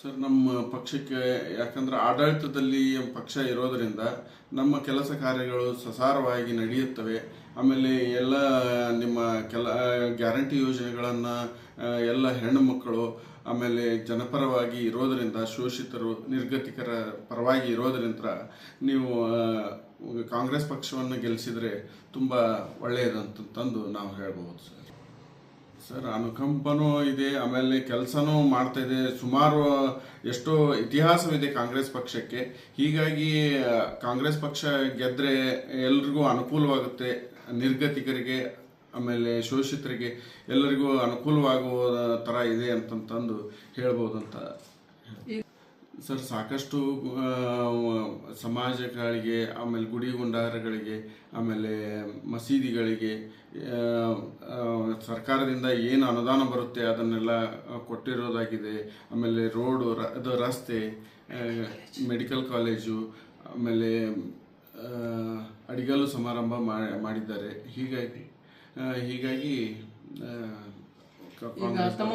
Sir, ನಮ್ಮ ಪಕ್ಷಕ್ಕೆ ಯಾಕಂದ್ರೆ ಆಡಳಿತದಲ್ಲಿ ಪಕ್ಷ ಇರೋದರಿಂದ ನಮ್ಮ ಕೆಲಸ ಕಾರ್ಯಗಳು ಸಸಾರವಾಗಿ ನಡೆಯುತ್ತವೆ. ಆಮೇಲೆ ಎಲ್ಲ ನಿಮ್ಮ ಗ್ಯಾರಂಟಿ ಯೋಜನೆಗಳನ್ನು ಎಲ್ಲ ಹೆಣ್ಣು ಮಕ್ಕಳು ಆಮೇಲೆ ಜನಪರವಾಗಿ ಇರೋದರಿಂದ, ಶೋಷಿತರು ನಿರ್ಗತಿಕರ ಪರವಾಗಿ ಇರೋದರಿಂದ ನೀವು ಕಾಂಗ್ರೆಸ್ ಪಕ್ಷವನ್ನು ಗೆಲ್ಲಿಸಿದರೆ ತುಂಬ ಒಳ್ಳೆಯದಂತಂದು ನಾವು ಹೇಳ್ಬೋದು ಸರ್. ಸರ್, ಅನುಕಂಪನೂ ಇದೆ, ಆಮೇಲೆ ಕೆಲಸನೂ ಮಾಡ್ತಾ ಇದೆ. ಸುಮಾರು ಎಷ್ಟೋ ಇತಿಹಾಸವಿದೆ ಕಾಂಗ್ರೆಸ್ ಪಕ್ಷಕ್ಕೆ. ಹೀಗಾಗಿ ಕಾಂಗ್ರೆಸ್ ಪಕ್ಷ ಗೆದ್ದರೆ ಎಲ್ರಿಗೂ ಅನುಕೂಲವಾಗುತ್ತೆ. ನಿರ್ಗತಿಕರಿಗೆ ಆಮೇಲೆ ಶೋಷಿತರಿಗೆ ಎಲ್ಲರಿಗೂ ಅನುಕೂಲವಾಗುವ ಥರ ಇದೆ ಅಂತಂದು ಹೇಳ್ಬೋದಂತ. ಸರ್, ಸಾಕಷ್ಟು ಸಮಾಜಗಳಿಗೆ, ಆಮೇಲೆ ಗುಡಿ ಗುಂಡಾರಗಳಿಗೆ, ಆಮೇಲೆ ಮಸೀದಿಗಳಿಗೆ ಸರ್ಕಾರದಿಂದ ಏನು ಅನುದಾನ ಬರುತ್ತೆ ಅದನ್ನೆಲ್ಲ ಕೊಟ್ಟಿರೋದಾಗಿದೆ. ಆಮೇಲೆ ರೋಡು, ರಸ್ತೆ, ಮೆಡಿಕಲ್ ಕಾಲೇಜು, ಆಮೇಲೆ ಅಡಿಗಲ್ಲು ಸಮಾರಂಭ ಮಾಡಿದ್ದಾರೆ. ಹೀಗಾಗಿ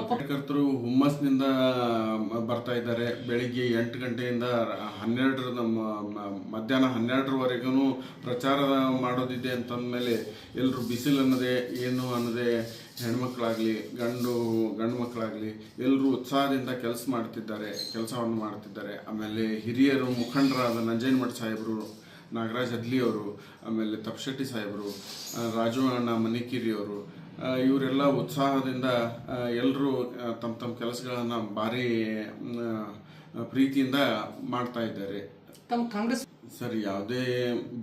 ಕಾರ್ಯಕರ್ತರು ಹುಮ್ಮಸ್ನಿಂದ ಬರ್ತಾ ಇದ್ದಾರೆ. ಬೆಳಿಗ್ಗೆ 8 ಗಂಟೆಯಿಂದ ಮಧ್ಯಾಹ್ನ 12ರವರೆಗೂ ಪ್ರಚಾರ ಮಾಡೋದಿದೆ ಅಂತಂದಮೇಲೆ ಎಲ್ಲರೂ ಬಿಸಿಲು ಅನ್ನೋದೇ ಏನು ಅನ್ನೋದೇ ಹೆಣ್ಮಕ್ಳಾಗಲಿ ಗಂಡು ಮಕ್ಕಳಾಗಲಿ ಎಲ್ಲರೂ ಉತ್ಸಾಹದಿಂದ ಕೆಲಸವನ್ನು ಮಾಡ್ತಿದ್ದಾರೆ. ಆಮೇಲೆ ಹಿರಿಯರು ಮುಖಂಡರಾದ ನಂಜನಮಠ ಸಾಹೇಬರು, ನಾಗರಾಜ್ ಹದ್ಲಿ ಅವರು, ಆಮೇಲೆ ತಪ್ಪಶೆಟ್ಟಿ ಸಾಹೇಬರು, ರಾಜು ಅಣ್ಣ ಮನಿಕೇರಿಯವರು, ಇವರೆಲ್ಲ ಉತ್ಸಾಹದಿಂದ ಎಲ್ಲರೂ ತಮ್ಮ ಕೆಲಸಗಳನ್ನು ಭಾರಿ ಪ್ರೀತಿಯಿಂದ ಮಾಡ್ತಾ ಇದ್ದಾರೆ. ಕಾಂಗ್ರೆಸ್ ಸರ್, ಯಾವುದೇ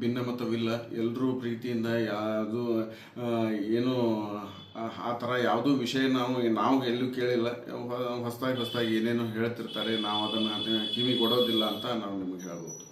ಭಿನ್ನಮತವಿಲ್ಲ. ಎಲ್ಲರೂ ಪ್ರೀತಿಯಿಂದ ಏನು ಆ ಥರ ಯಾವುದೂ ವಿಷಯ ನಾವು ಎಲ್ಲೂ ಕೇಳಿಲ್ಲ. ಹೊಸದಾಗಿ ಏನೇನೋ ಹೇಳ್ತಿರ್ತಾರೆ, ನಾವು ಅದನ್ನು ಕಿವಿ ಕೊಡೋದಿಲ್ಲ ಅಂತ ನಾವು ನಿಮಗೆ ಹೇಳ್ಬೋದು.